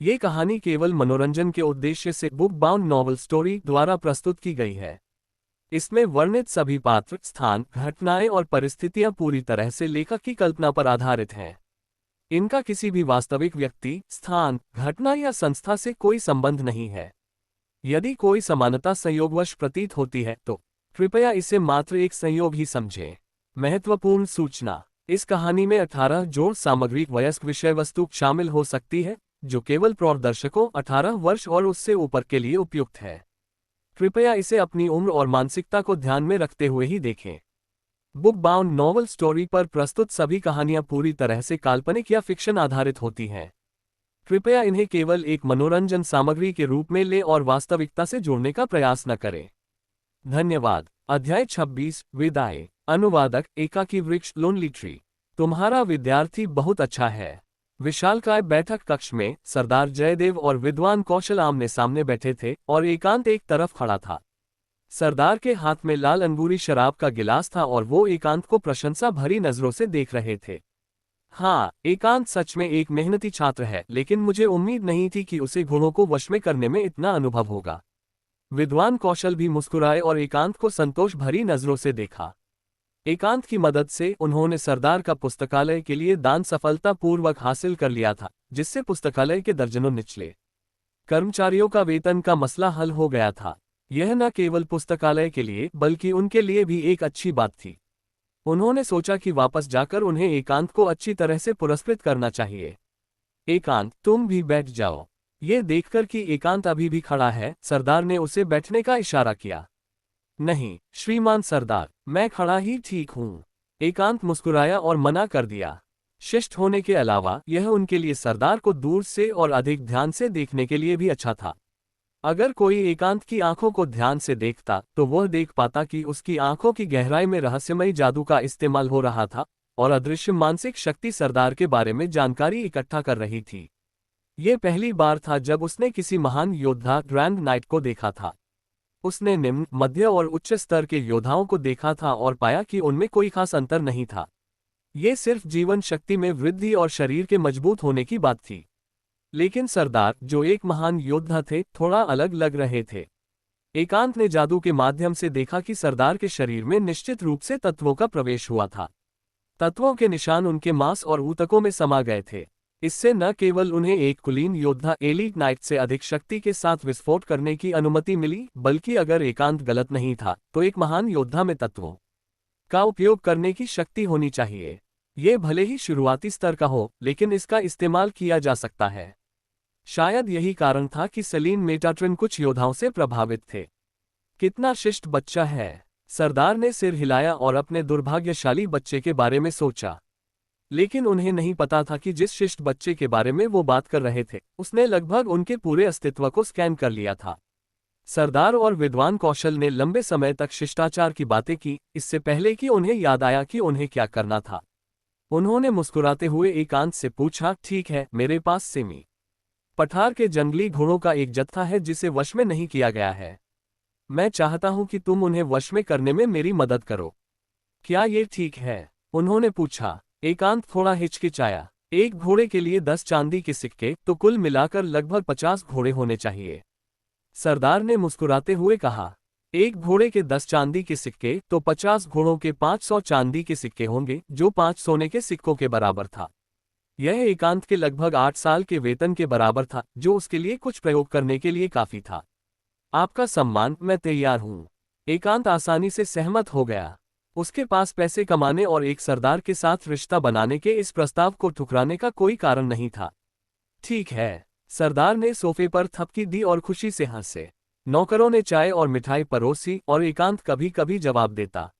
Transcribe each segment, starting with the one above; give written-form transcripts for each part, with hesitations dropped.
ये कहानी केवल मनोरंजन के उद्देश्य से बुक बाउंड नॉवल स्टोरी द्वारा प्रस्तुत की गई है। इसमें वर्णित सभी पात्र, स्थान, घटनाएं और परिस्थितियां पूरी तरह से लेखक की कल्पना पर आधारित हैं। इनका किसी भी वास्तविक व्यक्ति, स्थान, घटना या संस्था से कोई संबंध नहीं है। यदि कोई समानता संयोगवश प्रतीत होती है तो कृपया इसे मात्र एक संयोग ही समझें। महत्वपूर्ण सूचना: इस कहानी में 18 जोड़ सामग्री वयस्क विषय वस्तु शामिल हो सकती है, जो केवल प्रौढ़ दर्शकों 18 वर्ष और उससे ऊपर के लिए उपयुक्त है। कृपया इसे अपनी उम्र और मानसिकता को ध्यान में रखते हुए ही देखें। बुक बाउंड नॉवल स्टोरी पर प्रस्तुत सभी कहानियां पूरी तरह से काल्पनिक या फिक्शन आधारित होती हैं। कृपया इन्हें केवल एक मनोरंजन सामग्री के रूप में लें और वास्तविकता से जोड़ने का प्रयास न करें। धन्यवाद। अध्याय 26 विदाई। अनुवादक एकाकी वृक्ष लोनली ट्री। तुम्हारा विद्यार्थी बहुत अच्छा है। विशालकाय बैठक कक्ष में सरदार जयदेव और विद्वान कौशल आमने सामने बैठे थे और एकांत एक तरफ खड़ा था। सरदार के हाथ में लाल अंगूरी शराब का गिलास था और वो एकांत को प्रशंसा भरी नजरों से देख रहे थे। हाँ, एकांत सच में एक मेहनती छात्र है, लेकिन मुझे उम्मीद नहीं थी कि उसे गुणों को वश में करने में इतना अनुभव होगा। विद्वान कौशल भी मुस्कुराए और एकांत को संतोष भरी नजरों से देखा। एकांत की मदद से उन्होंने सरदार का पुस्तकालय के लिए दान सफलतापूर्वक हासिल कर लिया था, जिससे पुस्तकालय के दर्जनों निचले कर्मचारियों का वेतन का मसला हल हो गया था। यह न केवल पुस्तकालय के लिए बल्कि उनके लिए भी एक अच्छी बात थी। उन्होंने सोचा कि वापस जाकर उन्हें एकांत को अच्छी तरह से पुरस्कृत करना चाहिए। एकांत, तुम भी बैठ जाओ। ये देखकर कि एकांत अभी भी खड़ा है, सरदार ने उसे बैठने का इशारा किया। नहीं श्रीमान सरदार, मैं खड़ा ही ठीक हूँ। एकांत मुस्कुराया और मना कर दिया। शिष्ट होने के अलावा यह उनके लिए सरदार को दूर से और अधिक ध्यान से देखने के लिए भी अच्छा था। अगर कोई एकांत की आंखों को ध्यान से देखता तो वह देख पाता कि उसकी आंखों की गहराई में रहस्यमयी जादू का इस्तेमाल हो रहा था और अदृश्य मानसिक शक्ति सरदार के बारे में जानकारी इकट्ठा कर रही थी। ये पहली बार था जब उसने किसी महान योद्धा ग्रैंड नाइट को देखा था। उसने निम्न, मध्य और उच्च स्तर के योद्धाओं को देखा था और पाया कि उनमें कोई खास अंतर नहीं था। ये सिर्फ जीवन शक्ति में वृद्धि और शरीर के मजबूत होने की बात थी। लेकिन सरदार, जो एक महान योद्धा थे, थोड़ा अलग लग रहे थे। एकांत ने जादू के माध्यम से देखा कि सरदार के शरीर में निश्चित रूप से तत्वों का प्रवेश हुआ था। तत्वों के निशान उनके मांस और ऊतकों में समा गए थे। इससे न केवल उन्हें एक कुलीन योद्धा एलीट नाइट से अधिक शक्ति के साथ विस्फोट करने की अनुमति मिली, बल्कि अगर एकांत गलत नहीं था तो एक महान योद्धा में तत्वों का उपयोग करने की शक्ति होनी चाहिए। ये भले ही शुरुआती स्तर का हो, लेकिन इसका इस्तेमाल किया जा सकता है। शायद यही कारण था कि सेलिन मेटाट्रिन कुछ योद्धाओं से प्रभावित थे। कितना शिष्ट बच्चा है। सरदार ने सिर हिलाया और अपने दुर्भाग्यशाली बच्चे के बारे में सोचा। लेकिन उन्हें नहीं पता था कि जिस शिष्ट बच्चे के बारे में वो बात कर रहे थे, उसने लगभग उनके पूरे अस्तित्व को स्कैन कर लिया था। सरदार और विद्वान कौशल ने लंबे समय तक शिष्टाचार की बातें की, इससे पहले कि उन्हें याद आया कि उन्हें क्या करना था। उन्होंने मुस्कुराते हुए एकांत से पूछा, ठीक है, मेरे पास सेमी पठार के जंगली घोड़ों का एक जत्था है जिसे वश में नहीं किया गया है। मैं चाहता हूं कि तुम उन्हें वश में करने में मेरी मदद करो। क्या ये ठीक है? उन्होंने पूछा। एकांत थोड़ा हिचकिचाया। एक घोड़े के लिए 10 चांदी के सिक्के, तो कुल मिलाकर लगभग 50 घोड़े होने चाहिए। सरदार ने मुस्कुराते हुए कहा। एक घोड़े के 10 चांदी के सिक्के, तो 50 घोड़ों के 500 चांदी के सिक्के होंगे, जो 5 सोने के सिक्कों के बराबर था। यह एकांत के लगभग 8 साल के वेतन के बराबर था, जो उसके लिए कुछ प्रयोग करने के लिए काफी था। आपका सम्मान, मैं तैयार हूं। एकांत आसानी से सहमत हो गया। उसके पास पैसे कमाने और एक सरदार के साथ रिश्ता बनाने के इस प्रस्ताव को ठुकराने का कोई कारण नहीं था। ठीक है। सरदार ने सोफे पर थपकी दी और खुशी से हंसे। नौकरों ने चाय और मिठाई परोसी और एकांत कभी कभी जवाब देता।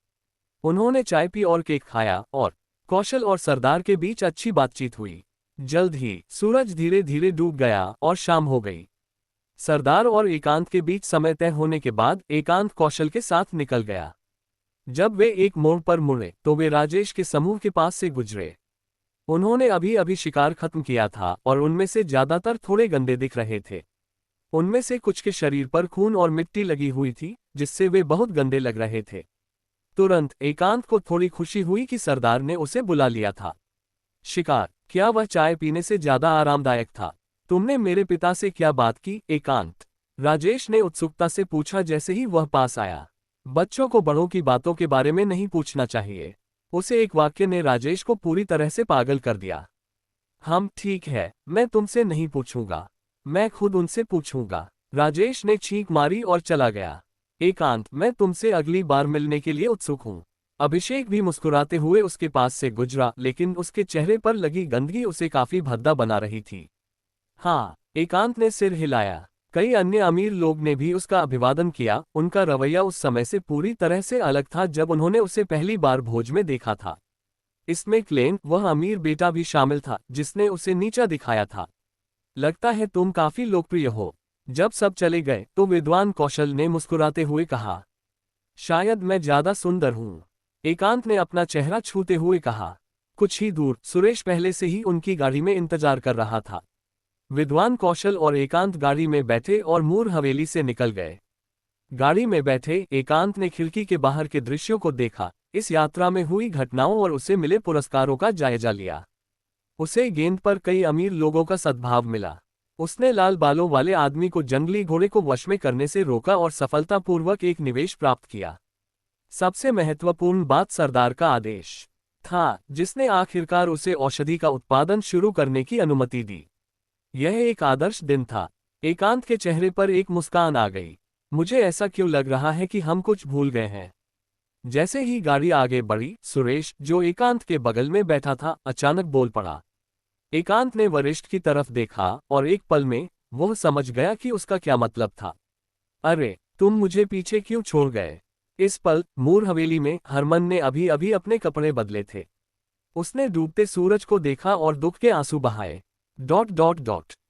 उन्होंने चाय पी और केक खाया और कौशल और सरदार के बीच अच्छी बातचीत हुई। जल्द ही सूरज धीरे धीरे डूब गया और शाम हो गई। सरदार और एकांत के बीच समय तय होने के बाद एकांत कौशल के साथ निकल गया। जब वे एक मोड़ पर मुड़े तो वे राजेश के समूह के पास से गुजरे। उन्होंने अभी अभी शिकार खत्म किया था और उनमें से ज्यादातर थोड़े गंदे दिख रहे थे। उनमें से कुछ के शरीर पर खून और मिट्टी लगी हुई थी, जिससे वे बहुत गंदे लग रहे थे। तुरंत एकांत को थोड़ी खुशी हुई कि सरदार ने उसे बुला लिया था। शिकार, क्या वह चाय पीने से ज्यादा आरामदायक था? तुमने मेरे पिता से क्या बात की, एकांत? राजेश ने उत्सुकता से पूछा जैसे ही वह पास आया। बच्चों को बड़ों की बातों के बारे में नहीं पूछना चाहिए। उसे एक वाक्य ने राजेश को पूरी तरह से पागल कर दिया। हम ठीक है, मैं तुमसे नहीं पूछूंगा, मैं खुद उनसे पूछूंगा। राजेश ने चीख मारी और चला गया। एकांत, मैं तुमसे अगली बार मिलने के लिए उत्सुक हूं। अभिषेक भी मुस्कुराते हुए उसके पास से गुजरा, लेकिन उसके चेहरे पर लगी गंदगी उसे काफी भद्दा बना रही थी। हाँ, एकांत ने सिर हिलाया। कई अन्य अमीर लोग ने भी उसका अभिवादन किया। उनका रवैया उस समय से पूरी तरह से अलग था जब उन्होंने उसे पहली बार भोज में देखा था। इसमें क्लेन, वह अमीर बेटा भी शामिल था जिसने उसे नीचा दिखाया था। लगता है तुम काफी लोकप्रिय हो। जब सब चले गए तो विद्वान कौशल ने मुस्कुराते हुए कहा, शायद मैं ज्यादा सुंदर हूं। एकांत ने अपना चेहरा छूते हुए कहा। कुछ ही दूर सुरेश पहले से ही उनकी गाड़ी में इंतजार कर रहा था। विद्वान कौशल और एकांत गाड़ी में बैठे और मूर हवेली से निकल गए। गाड़ी में बैठे एकांत ने खिड़की के बाहर के दृश्यों को देखा, इस यात्रा में हुई घटनाओं और उसे मिले पुरस्कारों का जायजा लिया। उसे गेंद पर कई अमीर लोगों का सद्भाव मिला। उसने लाल बालों वाले आदमी को जंगली घोड़े को वश में करने से रोका और सफलतापूर्वक एक निवेश प्राप्त किया। सबसे महत्वपूर्ण बात सरदार का आदेश था, जिसने आखिरकार उसे औषधि का उत्पादन शुरू करने की अनुमति दी। यह एक आदर्श दिन था। एकांत के चेहरे पर एक मुस्कान आ गई। मुझे ऐसा क्यों लग रहा है कि हम कुछ भूल गए हैं। जैसे ही गाड़ी आगे बढ़ी, सुरेश, जो एकांत के बगल में बैठा था, अचानक बोल पड़ा। एकांत ने वरिष्ठ की तरफ देखा और एक पल में वह समझ गया कि उसका क्या मतलब था। अरे, तुम मुझे पीछे क्यों छोड़ गए? इस पल मूर हवेली में हरमन ने अभी अभी अपने कपड़े बदले थे। उसने डूबते सूरज को देखा और दुख के आंसू बहाए। ...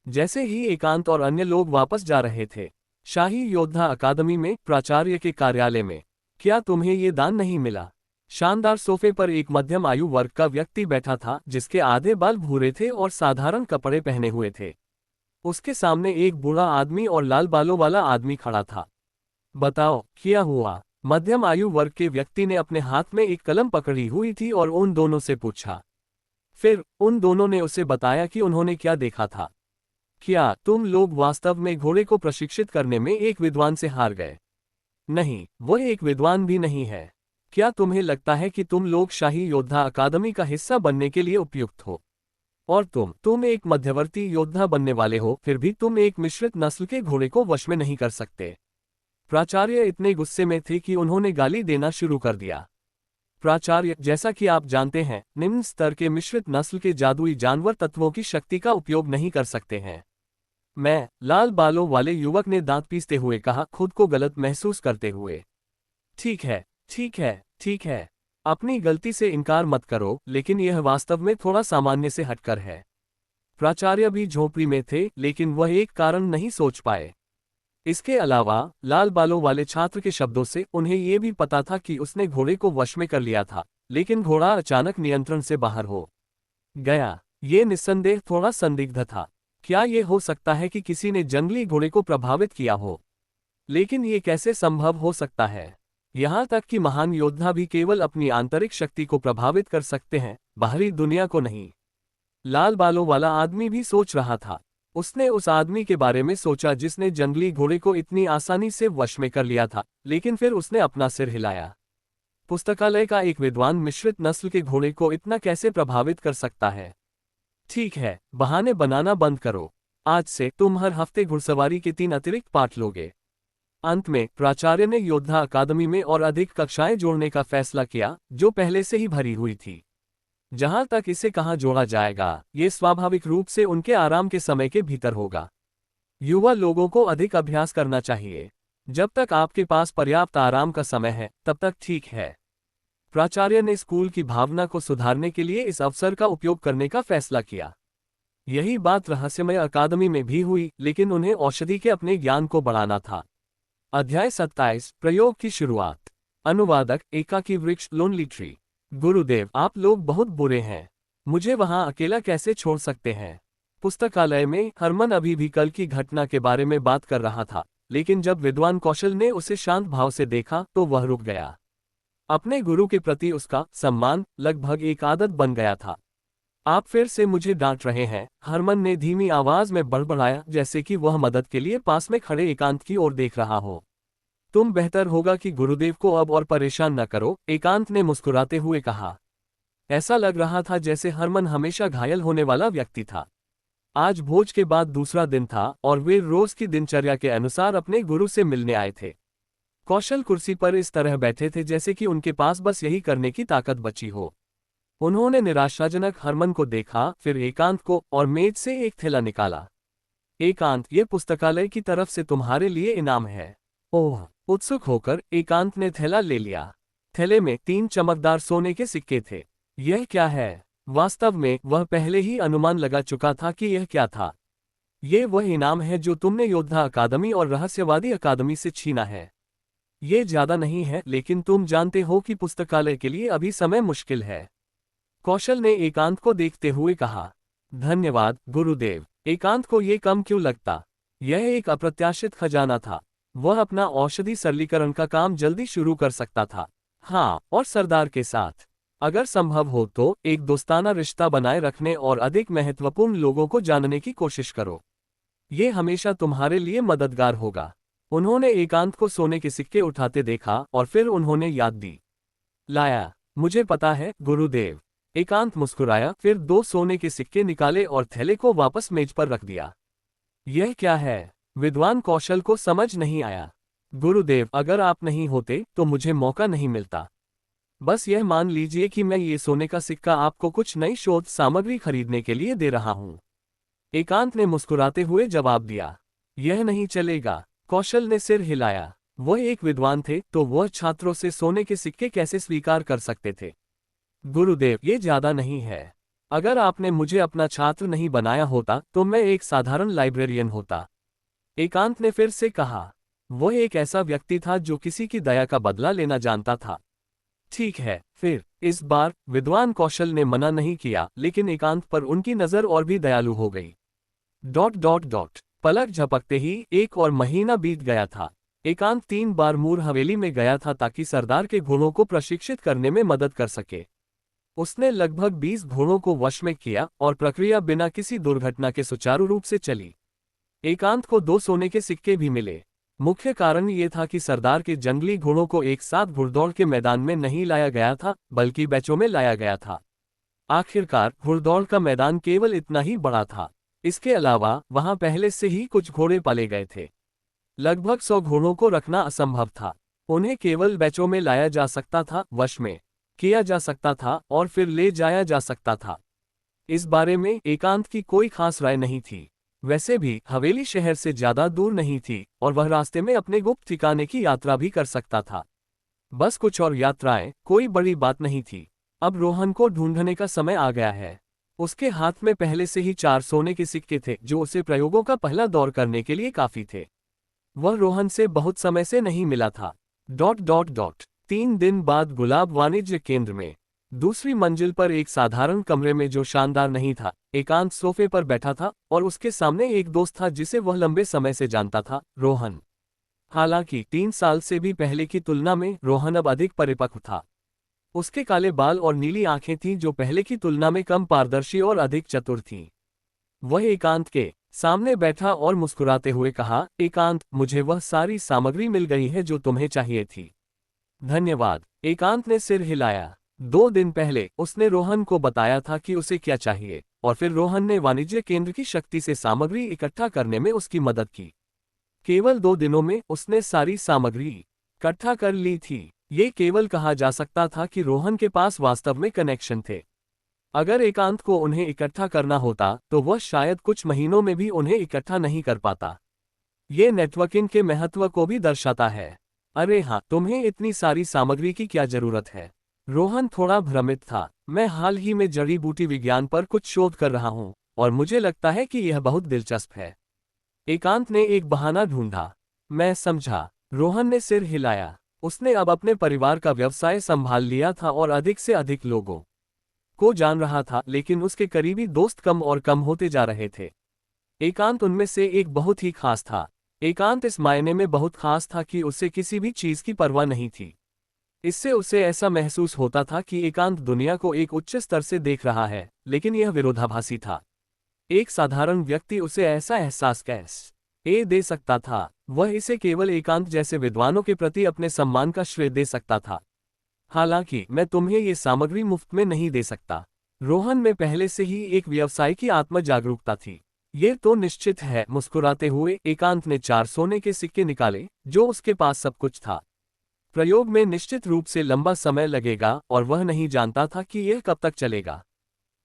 जैसे ही एकांत और अन्य लोग वापस जा रहे थे, शाही योद्धा अकादमी में प्राचार्य के कार्यालय में, क्या तुम्हें ये दान नहीं मिला? शानदार सोफे पर एक मध्यम आयु वर्ग का व्यक्ति बैठा था जिसके आधे बाल भूरे थे और साधारण कपड़े पहने हुए थे। उसके सामने एक बूढ़ा आदमी और लाल बालों वाला आदमी खड़ा था। बताओ, क्या हुआ? मध्यम आयु वर्ग के व्यक्ति ने अपने हाथ में एक कलम पकड़ी हुई थी और उन दोनों से पूछा। फिर उन दोनों ने उसे बताया कि उन्होंने क्या देखा था। क्या तुम लोग वास्तव में घोड़े को प्रशिक्षित करने में एक विद्वान से हार गए? नहीं, वह एक विद्वान भी नहीं है। क्या तुम्हें लगता है कि तुम लोग शाही योद्धा अकादमी का हिस्सा बनने के लिए उपयुक्त हो? और तुम एक मध्यवर्ती योद्धा बनने वाले हो, फिर भी तुम एक मिश्रित नस्ल के घोड़े को वश में नहीं कर सकते। प्राचार्य इतने गुस्से में थे कि उन्होंने गाली देना शुरू कर दिया। प्राचार्य, जैसा कि आप जानते हैं, निम्न स्तर के मिश्रित नस्ल के जादुई जानवर तत्वों की शक्ति का उपयोग नहीं कर सकते हैं। मैं, लाल बालों वाले युवक ने दांत पीसते हुए कहा, खुद को गलत महसूस करते हुए। ठीक है, ठीक है, ठीक है। अपनी गलती से इनकार मत करो, लेकिन यह वास्तव में थोड़ा सामान्य से हटकर है। प्राचार्य भी झोंपड़ी में थे, लेकिन वह एक कारण नहीं सोच पाए। इसके अलावा लाल बालों वाले छात्र के शब्दों से उन्हें यह भी पता था कि उसने घोड़े को वश में कर लिया था, लेकिन घोड़ा अचानक नियंत्रण से बाहर हो गया। ये निस्संदेह थोड़ा संदिग्ध था। क्या यह हो सकता है कि किसी ने जंगली घोड़े को प्रभावित किया हो? लेकिन ये कैसे संभव हो सकता है? यहाँ तक कि महान योद्धा भी केवल अपनी आंतरिक शक्ति को प्रभावित कर सकते हैं, बाहरी दुनिया को नहीं। लाल बालों वाला आदमी भी सोच रहा था। उसने उस आदमी के बारे में सोचा जिसने जंगली घोड़े को इतनी आसानी से वश में कर लिया था, लेकिन फिर उसने अपना सिर हिलाया। पुस्तकालय का एक विद्वान मिश्रित नस्ल के घोड़े को इतना कैसे प्रभावित कर सकता है? ठीक है, बहाने बनाना बंद करो। आज से तुम हर हफ्ते घुड़सवारी के 3 अतिरिक्त पाठ लोगे। अंत में प्राचार्य ने योद्धा अकादमी में और अधिक कक्षाएं जोड़ने का फैसला किया, जो पहले से ही भरी हुई थी। जहां तक इसे कहां जोड़ा जाएगा, ये स्वाभाविक रूप से उनके आराम के समय के भीतर होगा। युवा लोगों को अधिक अभ्यास करना चाहिए। जब तक आपके पास पर्याप्त आराम का समय है, तब तक ठीक है। प्राचार्य ने स्कूल की भावना को सुधारने के लिए इस अवसर का उपयोग करने का फैसला किया। यही बात रहस्यमय अकादमी में भी हुई, लेकिन उन्हें औषधि के अपने ज्ञान को बढ़ाना था। अध्याय 27, प्रयोग की शुरुआत। अनुवादक, एकाकी वृक्ष, लोनली ट्री। गुरुदेव, आप लोग बहुत बुरे हैं। मुझे वहां अकेला कैसे छोड़ सकते हैं? पुस्तकालय में हरमन अभी भी कल की घटना के बारे में बात कर रहा था, लेकिन जब विद्वान कौशल ने उसे शांत भाव से देखा तो वह रुक गया। अपने गुरु के प्रति उसका सम्मान लगभग एक आदत बन गया था। आप फिर से मुझे डांट रहे हैं, हरमन ने धीमी आवाज में बड़बड़ाया, जैसे कि वह मदद के लिए पास में खड़े एकांत की ओर देख रहा हो। तुम बेहतर होगा कि गुरुदेव को अब और परेशान न करो, एकांत ने मुस्कुराते हुए कहा। ऐसा लग रहा था जैसे हरमन हमेशा घायल होने वाला व्यक्ति था। आज भोज के बाद दूसरा दिन था और वे रोज की दिनचर्या के अनुसार अपने गुरु से मिलने आए थे। कौशल कुर्सी पर इस तरह बैठे थे जैसे कि उनके पास बस यही करने की ताकत बची हो। उन्होंने निराशाजनक हरमन को देखा, फिर एकांत को, और मेज से एक थैला निकाला। एकांत, ये पुस्तकालय की तरफ से तुम्हारे लिए इनाम है। ओह! उत्सुक होकर एकांत ने थैला ले लिया। थैले में 3 चमकदार सोने के सिक्के थे। यह क्या है? वास्तव में वह पहले ही अनुमान लगा चुका था कि यह क्या था। ये वह इनाम है जो तुमने योद्धा अकादमी और रहस्यवादी अकादमी से छीना है। ये ज्यादा नहीं है, लेकिन तुम जानते हो कि पुस्तकालय के लिए अभी समय मुश्किल है। कौशल ने एकांत को देखते हुए कहा। धन्यवाद गुरुदेव। एकांत को ये कम क्यों लगता? यह एक अप्रत्याशित खजाना था। वह अपना औषधि सरलीकरण का काम जल्दी शुरू कर सकता था। हाँ, और सरदार के साथ, अगर संभव हो तो, एक दोस्ताना रिश्ता बनाए रखने और अधिक महत्वपूर्ण लोगों को जानने की कोशिश करो। ये हमेशा तुम्हारे लिए मददगार होगा। उन्होंने एकांत को सोने के सिक्के उठाते देखा और फिर उन्होंने याद दी। लाया, मुझे पता है गुरुदेव। एकांत मुस्कुराया, फिर 2 सोने के सिक्के निकाले और थैले को वापस मेज पर रख दिया। यह क्या है? विद्वान कौशल को समझ नहीं आया। गुरुदेव, अगर आप नहीं होते तो मुझे मौका नहीं मिलता। बस यह मान लीजिए कि मैं ये सोने का सिक्का आपको कुछ नई शोध सामग्री खरीदने के लिए दे रहा हूँ। एकांत ने मुस्कुराते हुए जवाब दिया। यह नहीं चलेगा। कौशल ने सिर हिलाया। वह एक विद्वान थे, तो वह छात्रों से सोने के सिक्के कैसे स्वीकार कर सकते थे? गुरुदेव, ये ज्यादा नहीं है। अगर आपने मुझे अपना छात्र नहीं बनाया होता तो मैं एक साधारण लाइब्रेरियन होता। एकांत ने फिर से कहा। वह एक ऐसा व्यक्ति था जो किसी की दया का बदला लेना जानता था। ठीक है, फिर इस बार विद्वान कौशल ने मना नहीं किया, लेकिन एकांत पर उनकी नजर और भी दयालु हो गई। ... पलक झपकते ही 1 और महीना बीत गया था। एकांत 3 बार मूर हवेली में गया था ताकि सरदार के घोड़ों को प्रशिक्षित करने में मदद कर सके। उसने लगभग 20 घोड़ों को वश में किया और प्रक्रिया बिना किसी दुर्घटना के सुचारू रूप से चली। एकांत को 2 सोने के सिक्के भी मिले। मुख्य कारण ये था कि सरदार के जंगली घोड़ों को एक साथ घुड़दौड़ के मैदान में नहीं लाया गया था, बल्कि बैचों में लाया गया था। आखिरकार घुड़दौड़ का मैदान केवल इतना ही बड़ा था। इसके अलावा वहां पहले से ही कुछ घोड़े पाले गए थे। लगभग 100 घोड़ों को रखना असंभव था। उन्हें केवल बैचों में लाया जा सकता था, वश में किया जा सकता था और फिर ले जाया जा सकता था। इस बारे में एकांत की कोई खास राय नहीं थी। वैसे भी हवेली शहर से ज्यादा दूर नहीं थी और वह रास्ते में अपने गुप्त ठिकाने की यात्रा भी कर सकता था। बस कुछ और यात्राएं, कोई बड़ी बात नहीं थी। अब रोहन को ढूंढने का समय आ गया है। उसके हाथ में पहले से ही 4 सोने के सिक्के थे जो उसे प्रयोगों का पहला दौर करने के लिए काफी थे। वह रोहन से बहुत समय से नहीं मिला था। ... 3 दिन बाद गुलाब वाणिज्य केंद्र में दूसरी मंजिल पर एक साधारण कमरे में जो शानदार नहीं था, एकांत सोफे पर बैठा था और उसके सामने एक दोस्त था जिसे वह लंबे समय से जानता था, रोहन। हालांकि 3 साल से भी पहले की तुलना में रोहन अब अधिक परिपक्व था। उसके काले बाल और नीली आंखें थीं जो पहले की तुलना में कम पारदर्शी और अधिक चतुर थीं। वह एकांत के सामने बैठा और मुस्कुराते हुए कहा, एकांत, मुझे वह सारी सामग्री मिल गई है जो तुम्हें चाहिए थी। धन्यवाद। एकांत ने सिर हिलाया। 2 दिन पहले उसने रोहन को बताया था कि उसे क्या चाहिए, और फिर रोहन ने वाणिज्य केंद्र की शक्ति से सामग्री इकट्ठा करने में उसकी मदद की। केवल 2 दिनों में उसने सारी सामग्री इकट्ठा कर ली थी। ये केवल कहा जा सकता था कि रोहन के पास वास्तव में कनेक्शन थे। अगर एकांत को उन्हें इकट्ठा करना होता तो वह शायद कुछ महीनों में भी उन्हें इकट्ठा नहीं कर पाता। ये नेटवर्किंग के महत्व को भी दर्शाता है। अरे हाँ, तुम्हें इतनी सारी सामग्री की क्या जरूरत है? रोहन थोड़ा भ्रमित था। मैं हाल ही में जड़ी बूटी विज्ञान पर कुछ शोध कर रहा हूँ और मुझे लगता है कि यह बहुत दिलचस्प है। एकांत ने एक बहाना ढूंढा। मैं समझा। रोहन ने सिर हिलाया। उसने अब अपने परिवार का व्यवसाय संभाल लिया था और अधिक से अधिक लोगों को जान रहा था, लेकिन उसके करीबी दोस्त कम और कम होते जा रहे थे। एकांत उनमें से एक बहुत ही खास था। एकांत इस मायने में बहुत खास था कि उसे किसी भी चीज की परवाह नहीं थी। इससे उसे ऐसा महसूस होता था कि एकांत दुनिया को एक उच्च स्तर से देख रहा है, लेकिन यह विरोधाभासी था। एक साधारण व्यक्ति उसे ऐसा एहसास कैसे दे सकता था? वह इसे केवल एकांत जैसे विद्वानों के प्रति अपने सम्मान का श्रेय दे सकता था। हालांकि मैं तुम्हें ये सामग्री मुफ्त में नहीं दे सकता। रोहन में पहले से ही एक व्यवसाय की आत्म जागरूकता थी। ये तो निश्चित है। मुस्कुराते हुए एकांत ने 4 सोने के सिक्के निकाले, जो उसके पास सब कुछ था। प्रयोग में निश्चित रूप से लंबा समय लगेगा और वह नहीं जानता था कि यह कब तक चलेगा।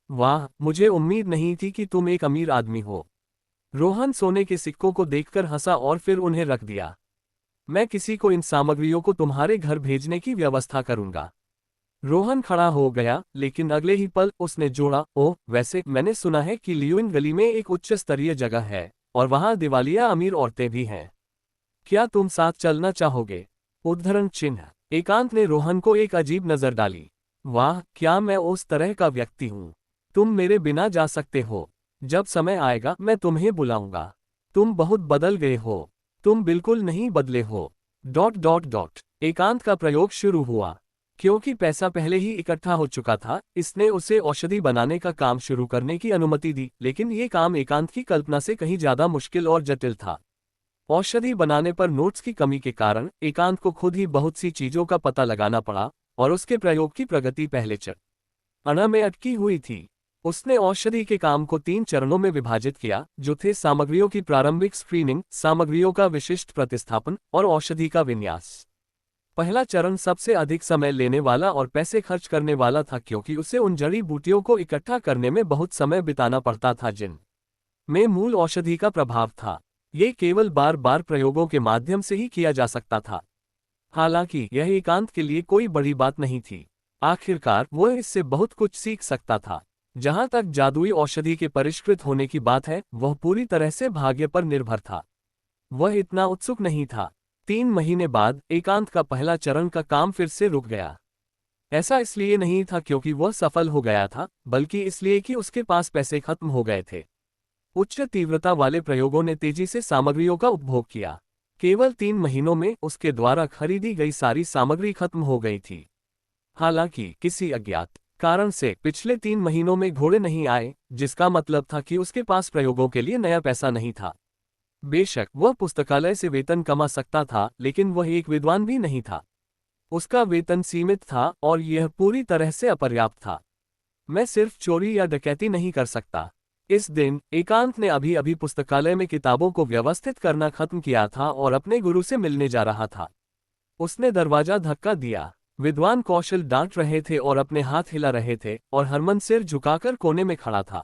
वाह, मुझे उम्मीद नहीं थी कि तुम एक अमीर आदमी हो। रोहन सोने के सिक्कों को देखकर हंसा और फिर उन्हें रख दिया। मैं किसी को इन सामग्रियों को तुम्हारे घर भेजने की व्यवस्था करूंगा। रोहन खड़ा हो गया, लेकिन अगले ही पल उसने जोड़ा, ओह, वैसे मैंने सुना है कि लियोन गली में एक उच्च स्तरीय जगह है और वहां दिवालिया अमीर औरतें भी हैं। क्या तुम साथ चलना चाहोगे? उद्धरण चिन्ह। एकांत ने रोहन को एक अजीब नजर डाली। वाह, क्या मैं उस तरह का व्यक्ति हूं? तुम मेरे बिना जा सकते हो। जब समय आएगा मैं तुम्हें बुलाऊंगा। तुम बहुत बदल गए हो। तुम बिल्कुल नहीं बदले हो। Dot dot dot. एकांत का प्रयोग शुरू हुआ। क्योंकि पैसा पहले ही इकट्ठा हो चुका था, इसने उसे औषधि बनाने का काम शुरू करने की अनुमति दी, लेकिन ये काम एकांत की कल्पना से कहीं ज्यादा मुश्किल और जटिल था। औषधि बनाने पर नोट्स की कमी के कारण एकांत को खुद ही बहुत सी चीजों का पता लगाना पड़ा और उसके प्रयोग की प्रगति पहले चरण में अटकी हुई थी। उसने औषधि के काम को 3 चरणों में विभाजित किया, जो थे सामग्रियों की प्रारंभिक स्क्रीनिंग, सामग्रियों का विशिष्ट प्रतिस्थापन और औषधि का विन्यास। पहला चरण सबसे अधिक समय लेने वाला और पैसे खर्च करने वाला था, क्योंकि उसे उन जड़ी बूटियों को इकट्ठा करने में बहुत समय बिताना पड़ता था जिन में मूल औषधि का प्रभाव था। ये केवल बार बार प्रयोगों के माध्यम से ही किया जा सकता था। हालांकि यह एकांत के लिए कोई बड़ी बात नहीं थी। आखिरकार वह इससे बहुत कुछ सीख सकता था। जहां तक जादुई औषधि के परिष्कृत होने की बात है, वह पूरी तरह से भाग्य पर निर्भर था। वह इतना उत्सुक नहीं था। 3 महीने बाद एकांत का पहला चरण का काम फिर से रुक गया। ऐसा इसलिए नहीं था क्योंकि वह सफल हो गया था, बल्कि इसलिए कि उसके पास पैसे खत्म हो गए थे। उच्च तीव्रता वाले प्रयोगों ने तेजी से सामग्रियों का उपभोग किया। केवल 3 महीनों में उसके द्वारा खरीदी गई सारी सामग्री खत्म हो गई थी। हालांकि किसी अज्ञात कारण से पिछले 3 महीनों में घोड़े नहीं आए, जिसका मतलब था कि उसके पास प्रयोगों के लिए नया पैसा नहीं था। बेशक वह पुस्तकालय से वेतन कमा सकता था, लेकिन वह एक विद्वान भी नहीं था। उसका वेतन सीमित था और यह पूरी तरह से अपर्याप्त था। मैं सिर्फ चोरी या डकैती नहीं कर सकता। इस दिन एकांत ने अभी अभी पुस्तकालय में किताबों को व्यवस्थित करना खत्म किया था और अपने गुरु से मिलने जा रहा था। उसने दरवाजा धक्का दिया। विद्वान कौशल डांट रहे थे और अपने हाथ हिला रहे थे, और हरमन सिर झुकाकर कोने में खड़ा था।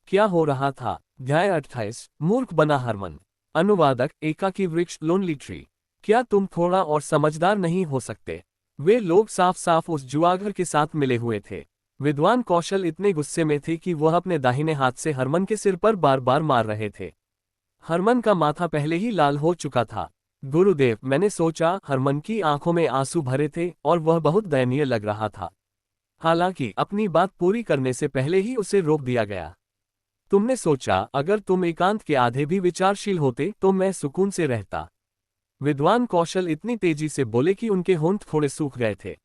क्या हो रहा था? अध्याय 28। मूर्ख बना हरमन। अनुवादक एकाकी वृक्ष, लोनली ट्री। क्या तुम थोड़ा और समझदार नहीं हो सकते? वे लोग साफ साफ उस जुआगर के साथ मिले हुए थे। विद्वान कौशल इतने गुस्से में थे कि वह अपने दाहिने हाथ से हरमन के सिर पर बार बार मार रहे थे। हरमन का माथा पहले ही लाल हो चुका था। गुरुदेव, मैंने सोचा। हरमन की आंखों में आंसू भरे थे और वह बहुत दयनीय लग रहा था। हालांकि अपनी बात पूरी करने से पहले ही उसे रोक दिया गया। तुमने सोचा अगर तुम एकांत के आधे भी विचारशील होते तो मैं सुकून से रहता। विद्वान कौशल इतनी तेजी से बोले कि उनके होंठ थोड़े सूख गए थे।